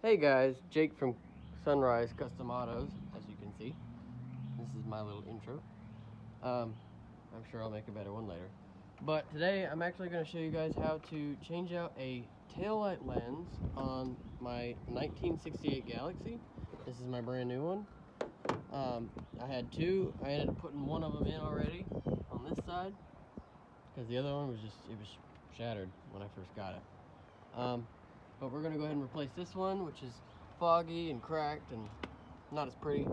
Hey guys, Jake from Sunrise Custom Autos, as you can see. This is my little intro. I'm sure I'll make a better one later. But today I'm actually going to show you guys how to change out a taillight lens on my 1968 Galaxie. This is my brand new one. I had two. I ended up putting one of them in already on this side because the other one was shattered when I first got it. But we're going to go ahead and replace this one, which is foggy and cracked and not as pretty.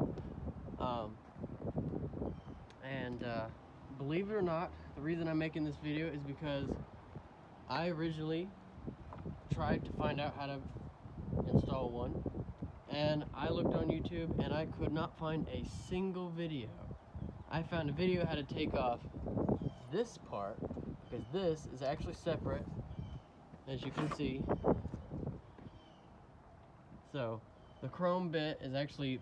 Believe it or not, the reason I'm making this video is because I originally tried to find out how to install one, and I looked on YouTube and I could not find a single video. I found a video how to take off this part, because this is actually separate, as you can see. So the chrome bit is actually,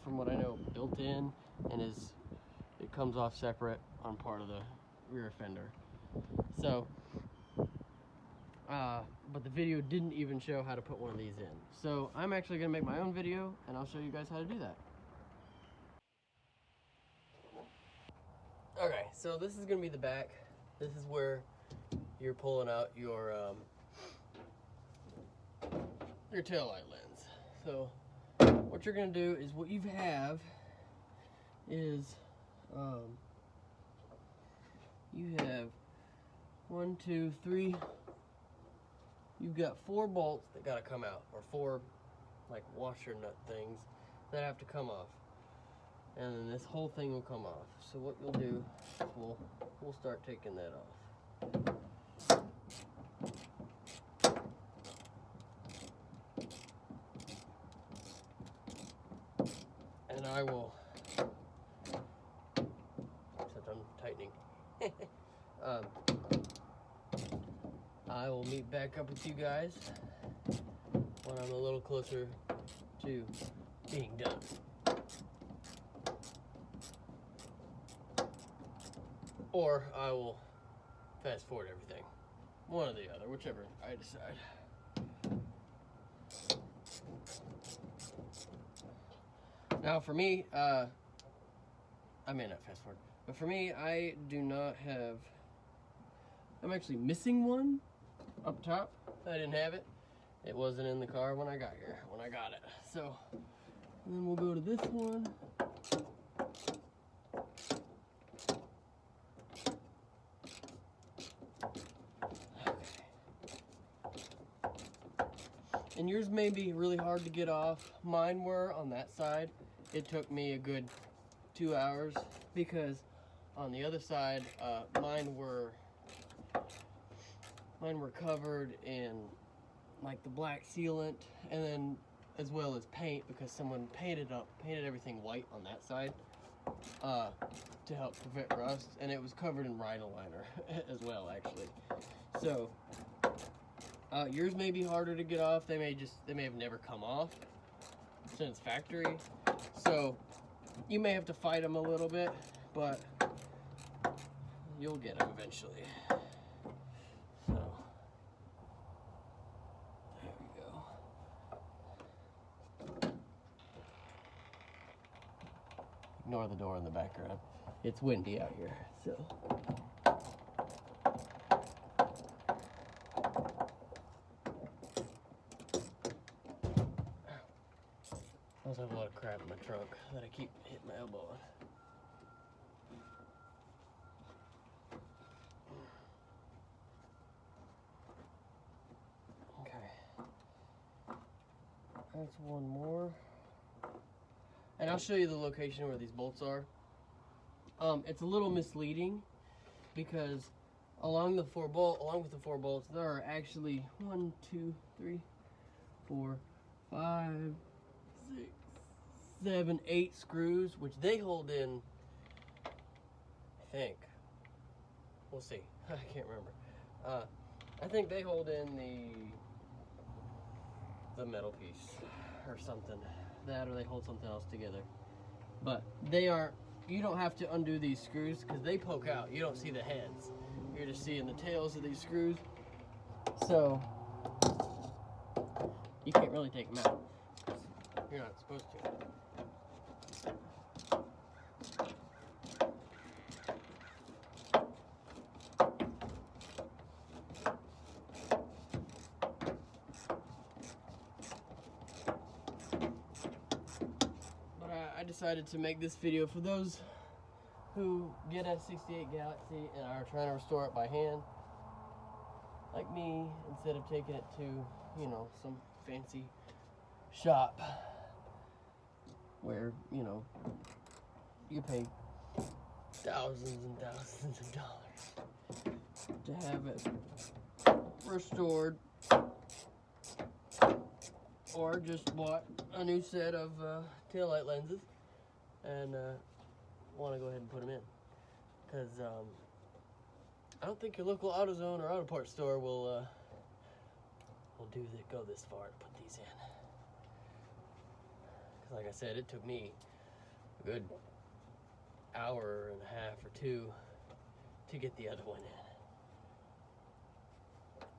from what I know, built in, and it comes off separate on part of the rear fender. So but the video didn't even show how to put one of these in. So I'm actually gonna make my own video and I'll show you guys how to do that. Okay, so this is gonna be the back. This is where you're pulling out your taillight lens. So what you're gonna do is, what you have is you have 1, 2, 3. You've got 4 bolts that gotta come out, or 4 like washer nut things that have to come off, and then this whole thing will come off. So what you'll do is we'll start taking that off. And I will, except I'm tightening, I will meet back up with you guys when I'm a little closer to being done. Or I will fast forward everything. One or the other, whichever I decide. Now for me, I may not fast forward, but for me, I do not have, I'm actually missing one up top. I didn't have it. It wasn't in the car when I got here, when I got it. So, and then we'll go to this one. And yours may be really hard to get off. Mine were on that side. It took me a good 2 hours, because on the other side, mine were covered in like the black sealant, and then as well as paint, because someone painted everything white on that side to help prevent rust, and it was covered in rhino liner as well, actually. So yours may be harder to get off. They may have never come off since factory, so you may have to fight them a little bit, but you'll get them eventually. So there we go. Ignore the door in the background. It's windy out here, so. I also have a lot of crap in my trunk that I keep hitting my elbow on. Okay. That's one more. And I'll show you the location where these bolts are. It's a little misleading, because along with the 4 bolts, there are actually 1, 2, 3, 4, 5, 6, 7, 8 screws, which they hold in, I think. We'll see. I can't remember. I think they hold in the metal piece or something. That, or they hold something else together. But they aren't, you don't have to undo these screws, because they poke out. You don't see the heads. You're just seeing the tails of these screws. So you can't really take them out. You're not supposed to. I decided to make this video for those who get a 68 Galaxie and are trying to restore it by hand, like me, instead of taking it to, you know, some fancy shop where, you know, you pay thousands and thousands of dollars to have it restored, or just bought a new set of taillight lenses and want to go ahead and put them in, because I don't think your local AutoZone or auto parts store will go this far to put these in. Because like I said, it took me a good hour and a half or two to get the other one in.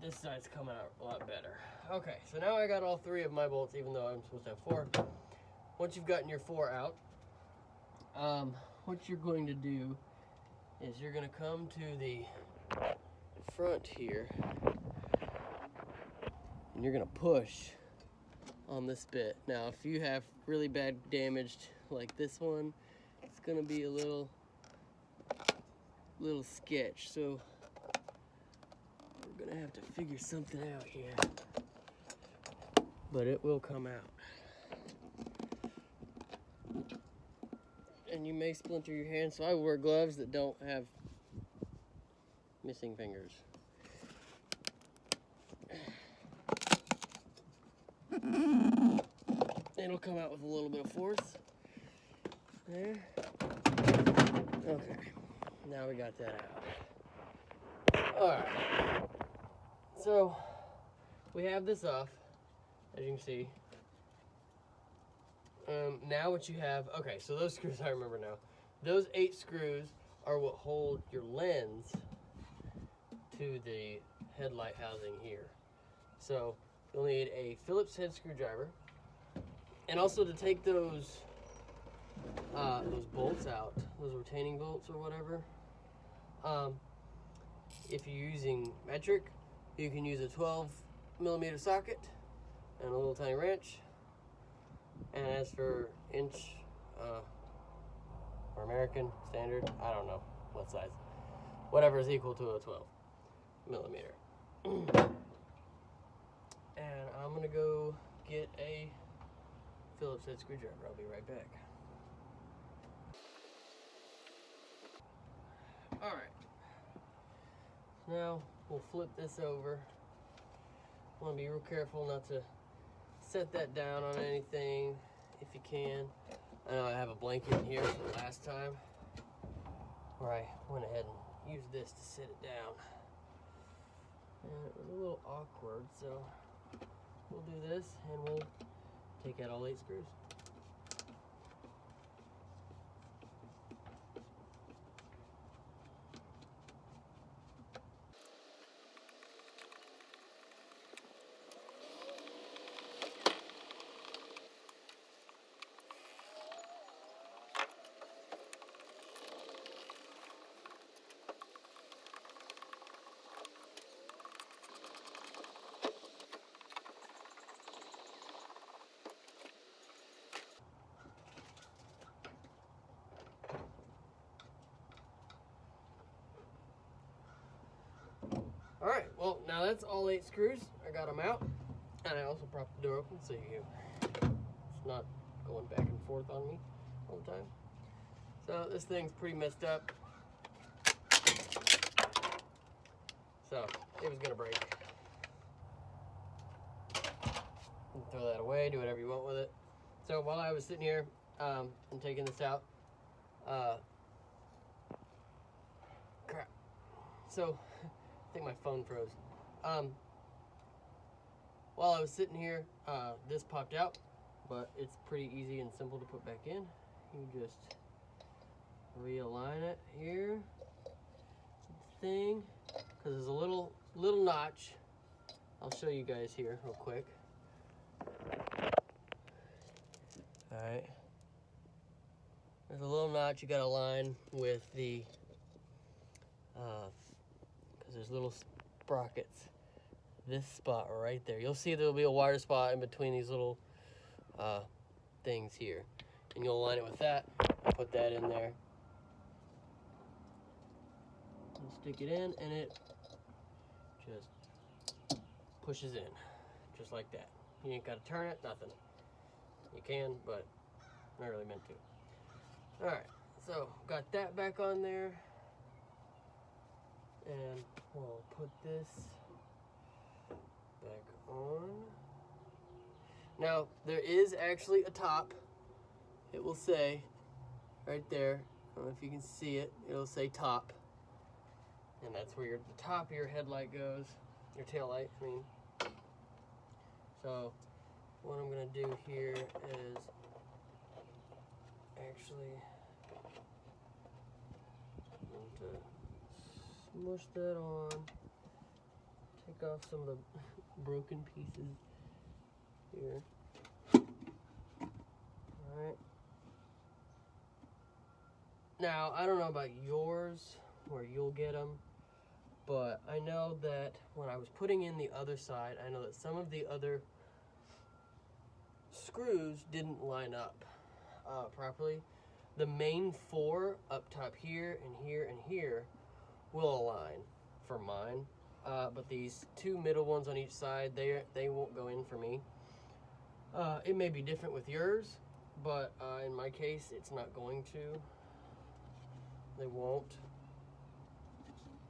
This side's coming out a lot better. Okay, so now I got all 3 of my bolts, even though I'm supposed to have 4. Once you've gotten your 4 out, what you're going to do is you're going to come to the front here, and you're going to push on this bit. Now, if you have really bad damaged like this one, it's going to be a little sketch. So we're going to have to figure something out here, but it will come out. And you may splinter your hand, so I wear gloves that don't have missing fingers. It'll come out with a little bit of force. There. Okay. Now we got that out. Alright. So, we have this off, as you can see. Now what you have, okay, so those screws, I remember now. Those 8 screws are what hold your lens to the headlight housing here. So you'll need a Phillips head screwdriver, and also to take those bolts out, those retaining bolts or whatever. If you're using metric, you can use a 12mm socket and a little tiny wrench. And as for inch or American standard, I don't know what size, whatever is equal to a 12mm. And I'm gonna go get a Phillips head screwdriver. I'll be right back. All right. Now we'll flip this over. I want to be real careful not to set that down on anything if you can. I know I have a blanket in here from last time where I went ahead and used this to sit it down. And it was a little awkward, so we'll do this and we'll take out all 8 screws. Alright, well, now that's all 8 screws. I got them out, and I also propped the door open so it's not going back and forth on me all the time. So this thing's pretty messed up. So it was gonna break. You can throw that away, do whatever you want with it. So while I was sitting here and taking this out, crap. So I think my phone froze. While I was sitting here, this popped out, but it's pretty easy and simple to put back in. You just realign it here, thing, because there's a little notch. I'll show you guys here real quick. Alright. There's a little notch you gotta line with the, because there's little sprockets. This spot right there. You'll see there'll be a wire spot in between these little things here. And you'll line it with that, put that in there. And stick it in, and it just pushes in, just like that. You ain't gotta turn it, nothing. You can, but not really meant to. Alright, so got that back on there. And we'll put this back on. Now, there is actually a top. It will say right there, I don't know if you can see it, it'll say top. And that's where the top of your headlight goes, your tail light, I mean. So, what I'm gonna do here is actually going to smush that on, take off some of the broken pieces here. Alright. Now, I don't know about yours, where you'll get them, but I know that when I was putting in the other side, I know that some of the other screws didn't line up properly. The main four up top here and here and here will align for mine, but these two middle ones on each side, they won't go in for me. It may be different with yours, but in my case, it's not going to. They won't.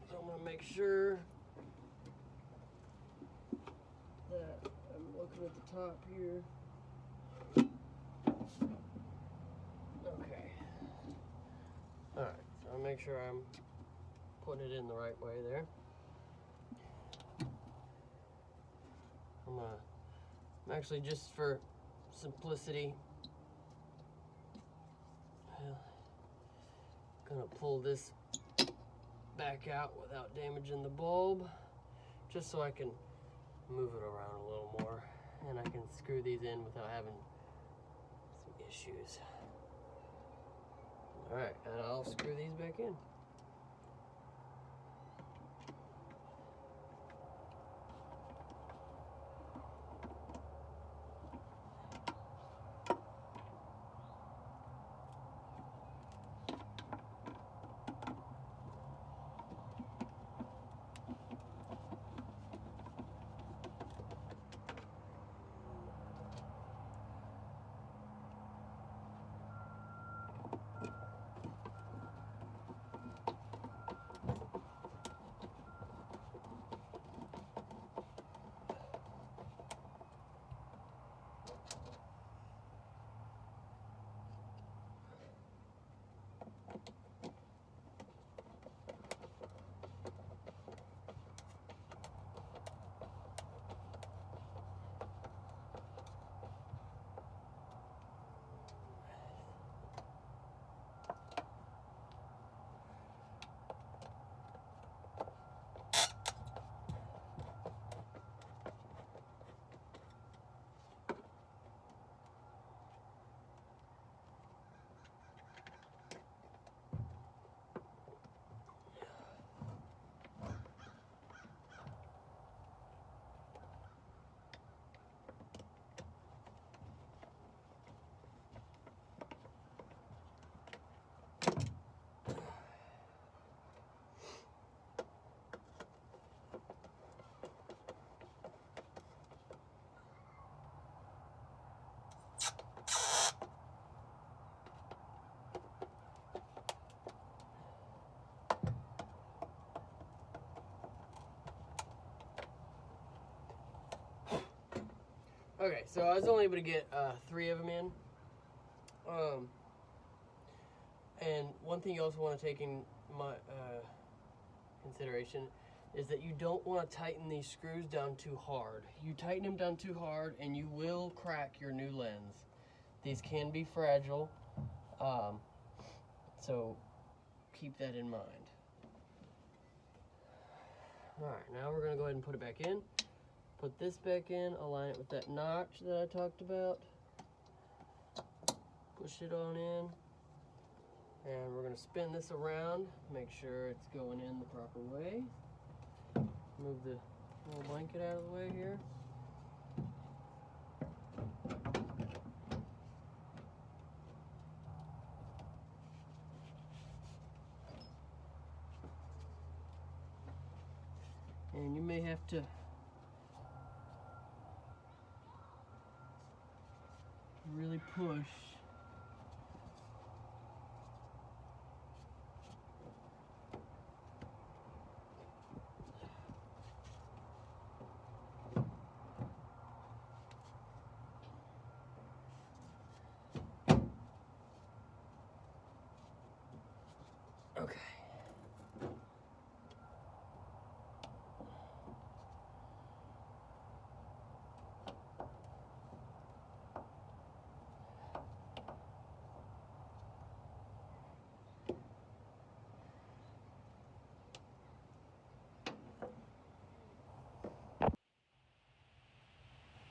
So I'm gonna make sure that I'm looking at the top here. Okay. Alright, so I'll make sure I'm putting it in the right way there. I'm actually, just for simplicity, gonna pull this back out without damaging the bulb, just so I can move it around a little more and I can screw these in without having some issues. Alright, and I'll screw these back in. Okay, so I was only able to get 3 of them in. And one thing you also want to take in my consideration is that you don't want to tighten these screws down too hard. You tighten them down too hard and you will crack your new lens. These can be fragile, so keep that in mind. Alright, now we're going to go ahead and put it back in. Put this back in, align it with that notch that I talked about. Push it on in. And we're going to spin this around, make sure it's going in the proper way. Move the little blanket out of the way here. And you may have to really push. Okay.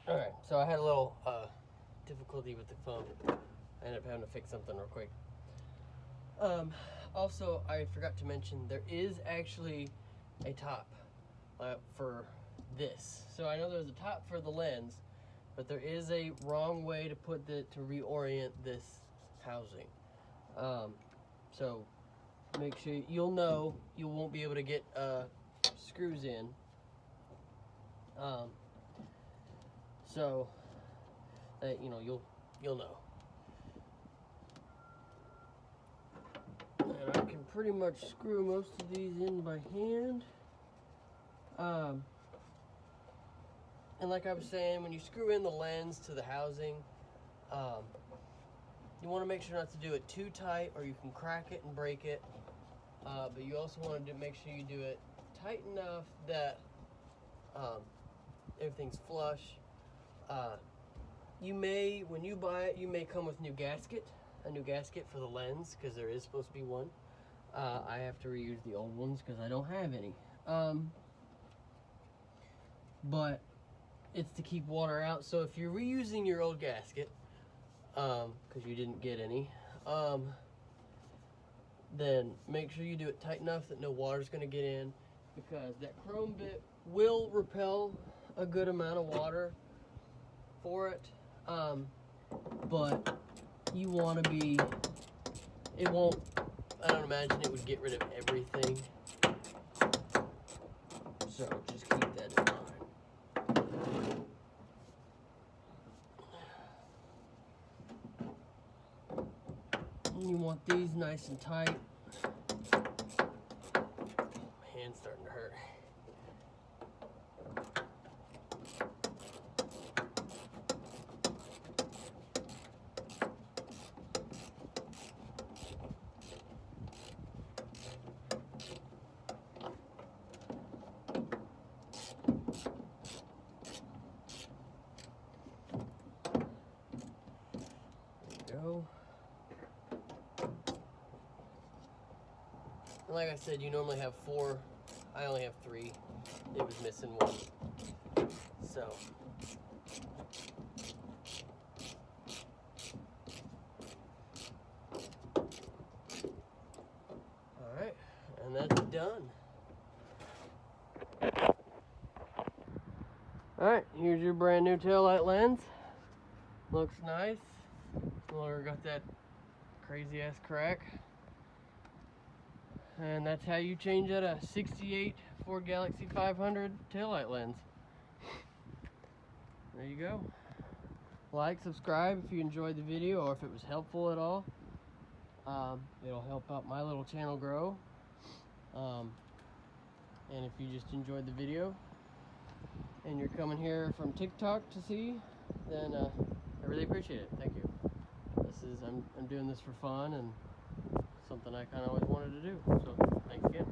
Alright, so I had a little difficulty with the phone. I ended up having to fix something real quick. Also, I forgot to mention, there is actually a top for this. So I know there's a top for the lens, but there is a wrong way to to reorient this housing. So make sure you'll know you won't be able to get screws in. So that you'll know. And I can pretty much screw most of these in by hand. And like I was saying, when you screw in the lens to the housing, you want to make sure not to do it too tight, or you can crack it and break it. But you also want to make sure you do it tight enough that everything's flush. When you buy it, you may come with a new gasket for the lens, because there is supposed to be one. I have to reuse the old ones because I don't have any. But it's to keep water out. So if you're reusing your old gasket, because you didn't get any, then make sure you do it tight enough that no water's going to get in, because that chrome bit will repel a good amount of water for it. But you want to be, I don't imagine it would get rid of everything. So just keep that in mind. And you want these nice and tight. My hand's starting to hurt. Go. And like I said, you normally have 4. I only have 3. It was missing 1. So. Alright, and that's done. Alright, here's your brand new taillight lens. Looks nice. Lower got that crazy ass crack. And that's how you change out a 68 Ford Galaxie 500 taillight lens. There you go. Like, subscribe if you enjoyed the video, or if it was helpful at all. It'll help out my little channel grow. And if you just enjoyed the video and you're coming here from TikTok to see, then I really appreciate it. Thank you. I'm doing this for fun and something I kind of always wanted to do. So thanks again.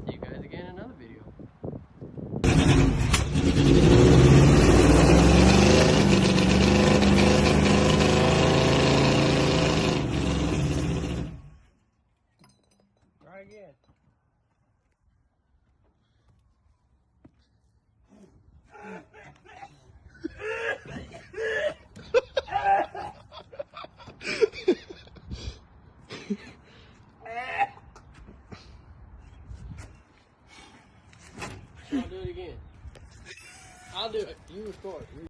See you guys again in another video. Try again. I'll do it again. I'll do it. You record.